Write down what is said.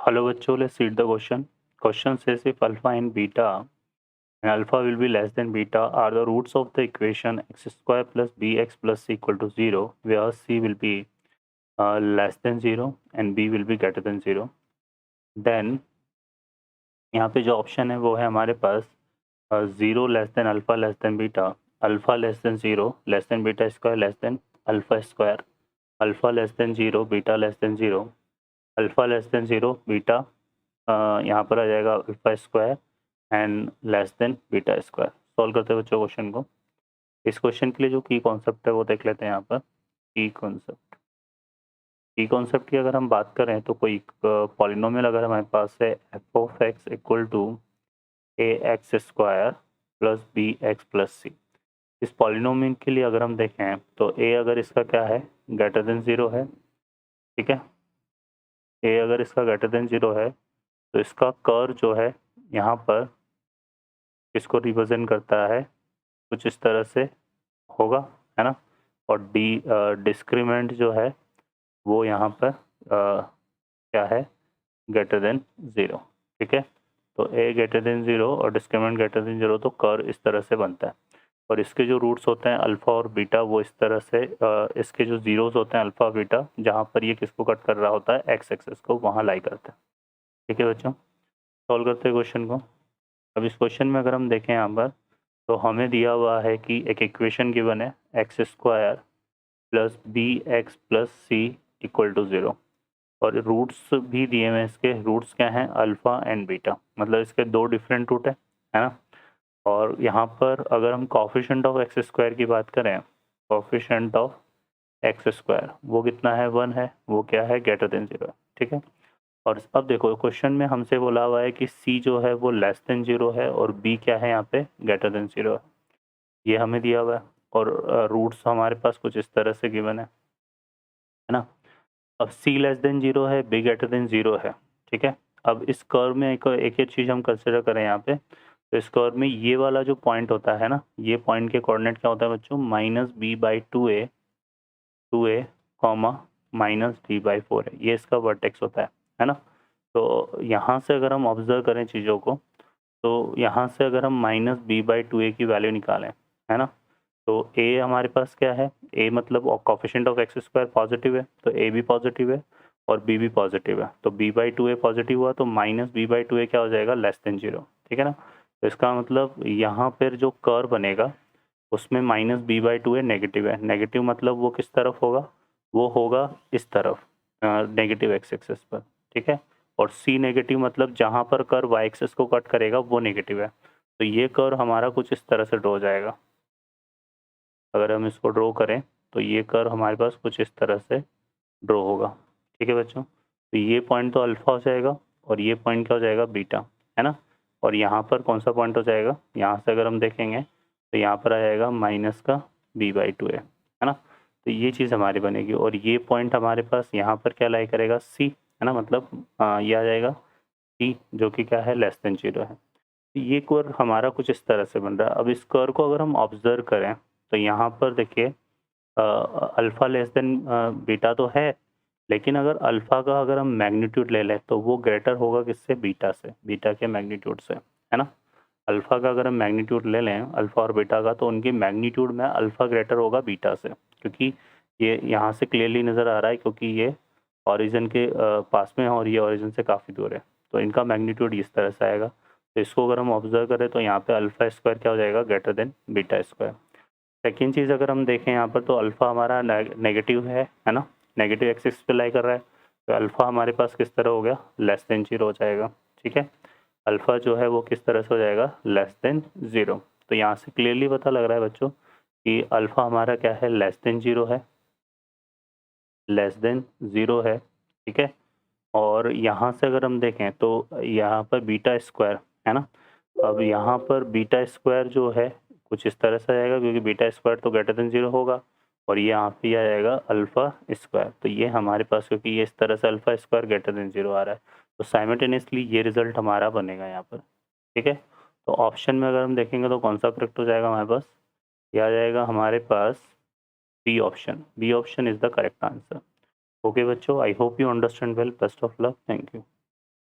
Hello बच्चों, let's read the question. Question says if alpha and beta and alpha will be less than beta are the roots of the equation x square plus bx plus c equal to 0, where c will be less than 0 and b will be greater than 0. Then यहाँ पे जो option है वो है हमारे पास 0 less than alpha less than beta, alpha less than 0 less than beta square less than alpha square, alpha less than 0 beta less than 0, alpha less than 0 beta यहाँ पर आ जाएगा alpha square and less than beta square. Solve करते हैं बच्चों question को. इस question के लिए जो की कॉन्सेप्ट है वो देख लेते हैं. यहाँ पर की कॉन्सेप्ट की अगर हम बात करें तो कोई पॉलिनोमियल अगर हमारे पास है F of X equal to A X square plus B x plus C. इस पॉलिनोमियल के लिए अगर हम देखें तो ए अगर इसका क्या है ग्रेटर देन 0 है, ठीक है, ए अगर इसका ग्रेटर देन 0 है तो इसका कर्व जो है यहाँ पर इसको रिप्रेजेंट करता है कुछ इस तरह से होगा, है ना. और डिस्क्रीमेंट जो है वो यहाँ पर क्या है ग्रेटर देन 0, ठीक है. तो ए ग्रेटर देन 0 और डिस्क्रीमेंट ग्रेटर देन 0 तो कर्व इस तरह से बनता है. और इसके जो रूट्स होते हैं अल्फ़ा और बीटा वो इस तरह से इसके जो ज़ीरोस होते हैं अल्फ़ा बीटा जहाँ पर ये किसको कट कर रहा होता है एक्स एक्सिस को, वहाँ लाई करता है. ठीक है बच्चों, सॉल्व करते हैं क्वेश्चन को. अब इस क्वेश्चन में अगर हम देखें यहाँ पर तो हमें दिया हुआ है कि एक इक्वेशन गिवन है x square plus B x plus c equal to 0 और रूट्स भी दिए हुए हैं. इसके रूट्स क्या हैं अल्फ़ा एंड बीटा, मतलब इसके दो डिफरेंट रूट है ना. और यहाँ पर अगर हम कोफिशिएंट ऑफ एक्स स्क्वायर की बात करें, कोफिशिएंट ऑफ एक्स स्क्वायर वो कितना है 1 है, वो क्या है ग्रेटर देन 0 है, ठीक है. और अब देखो क्वेश्चन में हमसे बोला हुआ है कि सी जो है वो लेस देन 0 है और बी क्या है यहाँ पे ग्रेटर देन 0 है, ये हमें दिया हुआ है. और रूट्स हमारे पास कुछ इस तरह से गिवन है ना. अब सी लेस देन 0 है, बी ग्रेटर देन 0 है, ठीक है. अब इस कर्व में एक चीज़ हम कंसिडर करें यहाँ पे, तो इस कर्व में ये वाला जो पॉइंट होता है ना, ये पॉइंट के कोऑर्डिनेट क्या होता है बच्चों minus b by 2a comma minus d by 4 है, ये इसका वर्टेक्स होता है ना. तो यहाँ से अगर हम ऑब्जर्व करें चीज़ों को तो यहाँ से अगर हम माइनस बी बाई 2a की वैल्यू निकालें, है ना, तो a हमारे पास क्या है, a मतलब coefficient of x square positive है तो a भी पॉजिटिव है और b भी पॉजिटिव है. तो b बाई 2a पॉजिटिव हुआ तो माइनस b बाई 2a क्या हो जाएगा लेस देन 0, ठीक है ना. तो इसका मतलब यहाँ पर जो कर्व बनेगा उसमें minus b by 2a negative है. नेगेटिव मतलब वो किस तरफ होगा, वो होगा इस तरफ नेगेटिव एक्स एक्सिस पर, ठीक है. और c नेगेटिव मतलब जहाँ पर कर्व y एक्सिस को कट करेगा वो नेगेटिव है. तो ये कर्व हमारा कुछ इस तरह से ड्रॉ हो जाएगा. अगर हम इसको ड्रॉ करें तो ये कर्व हमारे पास कुछ इस तरह से ड्रॉ होगा, ठीक है बच्चों. तो ये पॉइंट तो अल्फा हो जाएगा और ये पॉइंट क्या हो जाएगा बीटा, है ना. और यहाँ पर कौन सा पॉइंट हो जाएगा, यहाँ से अगर हम देखेंगे तो यहाँ पर आ जाएगा माइनस का b बाई 2a, है ना. तो ये चीज़ हमारी बनेगी और ये पॉइंट हमारे पास यहाँ पर क्या लाई करेगा c, है ना, मतलब ये आ जाएगा c जो कि क्या है लेस देन 0 है. तो ये कर्व हमारा कुछ इस तरह से बन रहा है. अब इस कर्व को अगर हम ऑब्जर्व करें तो यहाँ पर देखिए अल्फ़ा लेस देन बीटा तो है, लेकिन अगर अल्फ़ा का अगर हम मैग्नीट्यूड ले लें तो वो ग्रेटर होगा किससे बीटा से, बीटा के मैग्नीट्यूड से, है ना. अल्फ़ा का अगर हम मैग्नीट्यूड ले लें अल्फ़ा और बीटा का तो उनकी मैग्नीट्यूड में अल्फ़ा ग्रेटर होगा बीटा से, क्योंकि ये यहाँ से क्लियरली नज़र आ रहा है क्योंकि ये ओरिजिन के पास में है और ये ओरिजिन से काफ़ी दूर है. तो इनका मैग्नीट्यूड इस तरह से आएगा. तो इसको अगर हम ऑब्जर्व करें तो यहाँ पे अल्फ़ा स्क्वायर क्या हो जाएगा greater than beta square. Second चीज़ अगर हम देखें यहाँ पर तो अल्फ़ा हमारा नेगेटिव है ना, नेगेटिव एक्सिस पे लाई कर रहा है. तो अल्फ़ा हमारे पास किस तरह हो गया लेस देन 0 हो जाएगा, ठीक है. अल्फ़ा जो है वो किस तरह से हो जाएगा लेस देन 0. तो यहाँ से क्लियरली पता लग रहा है बच्चों कि अल्फ़ा हमारा क्या है लेस देन 0 है, लेस देन 0 है, ठीक है. और यहाँ से अगर हम देखें तो यहाँ पर बीटा स्क्वायर है ना. अब यहाँ पर बीटा स्क्वायर जो है कुछ इस तरह से आएगा क्योंकि बीटा स्क्वायर तो ग्रेटर देन 0 होगा और ये यहाँ पे आ जाएगा अल्फ़ा स्क्वायर. तो ये हमारे पास क्योंकि ये इस तरह से अल्फ़ा स्क्वायर ग्रेटर देन 0 आ रहा है तो साइमल्टेनियसली ये रिजल्ट हमारा बनेगा यहाँ पर, ठीक है. तो ऑप्शन में अगर हम देखेंगे तो कौन सा करेक्ट हो जाएगा हमारे पास, ये आ जाएगा हमारे पास B option. B option is the correct answer. Okay बच्चों, I hope you understand well. Best of luck. Thank you.